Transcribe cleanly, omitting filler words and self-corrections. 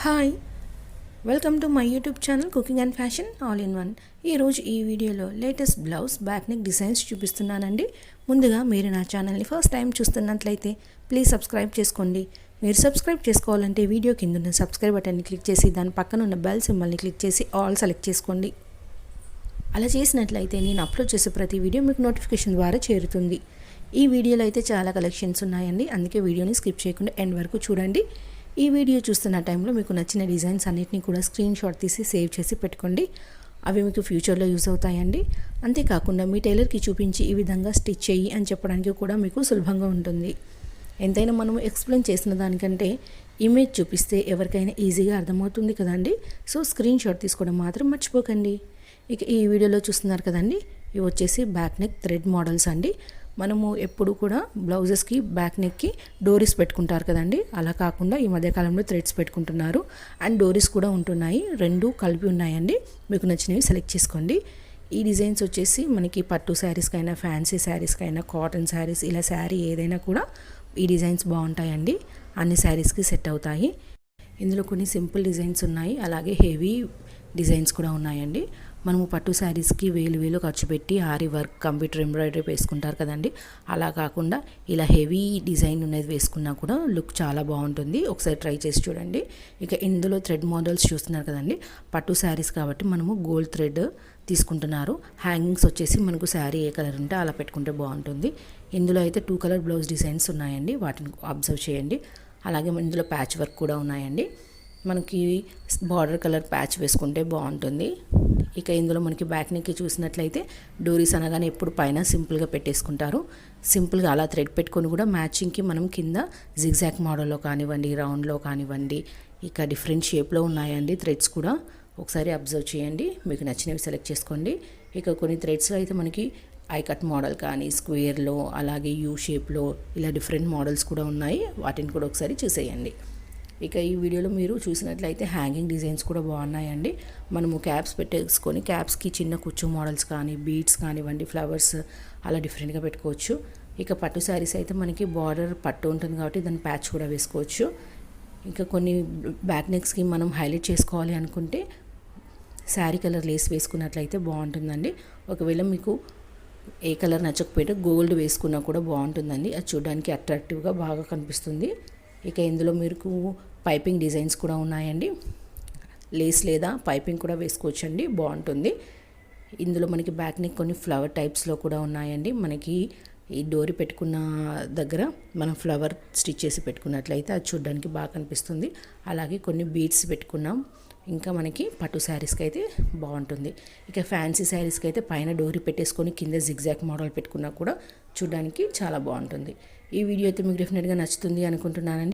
Hi, welcome to my YouTube channel cooking and fashion all in one. ఈరోజు ఈ వీడియోలో latest blouse back neck designs చూపిస్తున్నానండి. ముందుగా మీరు నా ఛానల్ని ఫస్ట్ టైం చూస్తున్నట్లయితే ప్లీజ్ సబ్స్క్రైబ్ చేసుకోండి. మీరు సబ్స్క్రైబ్ చేసుకోవాలంటే వీడియో కింద ఉన్న సబ్స్క్రైబ్ బటన్ని క్లిక్ చేసి దాని పక్కన ఉన్న బెల్ సింబల్ని క్లిక్ చేసి ఆల్ సెలెక్ట్ చేసుకోండి. అలా చేసినట్లయితే నేను అప్లోడ్ చేసే ప్రతి వీడియో మీకు నోటిఫికేషన్ ద్వారా చేరుతుంది. ఈ వీడియోలో అయితే చాలా కలెక్షన్స్ ఉన్నాయండి, అందుకే వీడియోని స్కిప్ చేయకుండా ఎండ్ వరకు చూడండి. ఈ వీడియో చూస్తున్న టైంలో మీకు నచ్చిన డిజైన్స్ అన్నిటిని కూడా స్క్రీన్ షాట్ తీసి సేవ్ చేసి పెట్టుకోండి. అవి మీకు ఫ్యూచర్లో యూస్ అవుతాయండి. అంతేకాకుండా మీ టైలర్కి చూపించి ఈ విధంగా స్టిచ్ చేయి అని చెప్పడానికి కూడా మీకు సులభంగా ఉంటుంది. ఎంతైనా మనం ఎక్స్ప్లెయిన్ చేసిన దానికంటే ఇమేజ్ చూపిస్తే ఎవరికైనా ఈజీగా అర్థమవుతుంది కదండి. సో స్క్రీన్ షాట్ తీసుకోవడం మాత్రం మర్చిపోకండి. ఇక ఈ వీడియోలో చూస్తున్నారు కదండి, ఇవి వచ్చేసి బ్యాక్ నెక్ థ్రెడ్ మోడల్స్ అండి. మనము ఎప్పుడు కూడా బ్లౌజెస్కి బ్యాక్ నెక్కి డోరీస్ పెట్టుకుంటారు కదండి, అలా కాకుండా ఈ మధ్యకాలంలో థ్రెడ్స్ పెట్టుకుంటున్నారు అండ్ డోరీస్ కూడా ఉంటున్నాయి. రెండు కలిపి ఉన్నాయండి. మీకు నచ్చినవి సెలెక్ట్ చేసుకోండి. ఈ డిజైన్స్ వచ్చేసి మనకి పట్టు శారీస్కైనా, ఫ్యాన్సీ శారీస్కైనా, కాటన్ శారీస్, ఇలా శారీ ఏదైనా కూడా ఈ డిజైన్స్ బాగుంటాయండి. అన్ని శారీస్కి సెట్ అవుతాయి. ఇందులో కొన్ని సింపుల్ డిజైన్స్ ఉన్నాయి, అలాగే హెవీ డిజైన్స్ కూడా ఉన్నాయండి. మనము పట్టు శారీస్కి వేలు ఖర్చు పెట్టి ఆరి వర్క్, కంప్యూటర్ ఎంబ్రాయిడరీ వేసుకుంటారు కదండి, అలా కాకుండా ఇలా హెవీ డిజైన్ ఉన్నది వేసుకున్నా కూడా లుక్ చాలా బాగుంటుంది. ఒకసారి ట్రై చేసి చూడండి. ఇక ఇందులో థ్రెడ్ మోడల్స్ చూస్తున్నారు కదండి, పట్టు శారీస్ కాబట్టి మనము గోల్డ్ థ్రెడ్ తీసుకుంటున్నారు. హ్యాంగింగ్స్ వచ్చేసి మనకు శారీ ఏ కలర్ ఉంటే అలా పెట్టుకుంటే బాగుంటుంది. ఇందులో అయితే 2 కలర్ బ్లౌజ్ డిజైన్స్ ఉన్నాయండి, వాటిని అబ్జర్వ్ చేయండి. అలాగే ఇందులో ప్యాచ్ వర్క్ కూడా ఉన్నాయండి. మనకి బార్డర్ కలర్ ప్యాచ్ వేసుకుంటే బాగుంటుంది. ఇక ఇందులో మనకి బ్యాక్ నెక్కి చూసినట్లయితే డోరీస్ అనగానే ఎప్పుడు పైన సింపుల్గా పెట్టేసుకుంటారు. సింపుల్గా అలా థ్రెడ్ పెట్టుకొని కూడా మ్యాచింగ్కి మనం కింద జిగ్జాగ్ మోడల్లో కానివ్వండి, రౌండ్లో కానివ్వండి, ఇక డిఫరెంట్ షేప్లో ఉన్నాయండి థ్రెడ్స్ కూడా. ఒకసారి అబ్జర్వ్ చేయండి, మీకు నచ్చినవి సెలెక్ట్ చేసుకోండి. ఇక కొన్ని థ్రెడ్స్లో అయితే మనకి ఐ కట్ మోడల్ కానీ, స్క్వేర్లో, అలాగే యూ షేప్లో, ఇలా డిఫరెంట్ మోడల్స్ కూడా ఉన్నాయి. వాటిని కూడా ఒకసారి చూసేయండి. ఇక ఈ వీడియోలో మీరు చూసినట్లయితే హ్యాంగింగ్ డిజైన్స్ కూడా బాగున్నాయండి. మనము క్యాప్స్ పెట్టేసుకొని క్యాప్స్కి చిన్న కుచ్చు మోడల్స్ కానీ, బీడ్స్ కానివ్వండి, ఫ్లవర్స్ అలా డిఫరెంట్గా పెట్టుకోవచ్చు. ఇక పట్టు శారీస్ అయితే మనకి బార్డర్ పట్టు ఉంటుంది కాబట్టి దాని ప్యాచ్ కూడా వేసుకోవచ్చు. ఇంకా కొన్ని బ్యాక్ నెక్స్కి మనం హైలైట్ చేసుకోవాలి అనుకుంటే శారీ కలర్ లేస్ వేసుకున్నట్లయితే బాగుంటుందండి. ఒకవేళ మీకు ఏ కలర్ నచ్చకపోతే గోల్డ్ వేసుకున్నా కూడా బాగుంటుందండి. అది చూడడానికి అట్రాక్టివ్గా బాగా కనిపిస్తుంది. ఇక ఇందులో మీకు పైపింగ్ డిజైన్స్ కూడా ఉన్నాయండి. లేస్ లేదా పైపింగ్ కూడా వేసుకోవచ్చండి, బాగుంటుంది. ఇందులో మనకి బ్యాక్ నెక్ కొన్ని ఫ్లవర్ టైప్స్లో కూడా ఉన్నాయండి. మనకి ఈ డోరీ పెట్టుకున్న దగ్గర మనం ఫ్లవర్ స్టిచ్ చేసి పెట్టుకున్నట్లయితే అది చూడడానికి బాగా కనిపిస్తుంది. అలాగే కొన్ని బీడ్స్ పెట్టుకున్నాం. ఇంకా మనకి పట్టు శారీస్కి అయితే బాగుంటుంది. ఇక ఫ్యాన్సీ శారీస్కి అయితే పైన డోరీ పెట్టేసుకొని కింద జిగ్జాగ్ మోడల్ పెట్టుకున్నా కూడా చూడడానికి చాలా బాగుంటుంది. ఈ వీడియో అయితే మీకు డెఫినెట్గా నచ్చుతుంది అనుకుంటున్నానండి.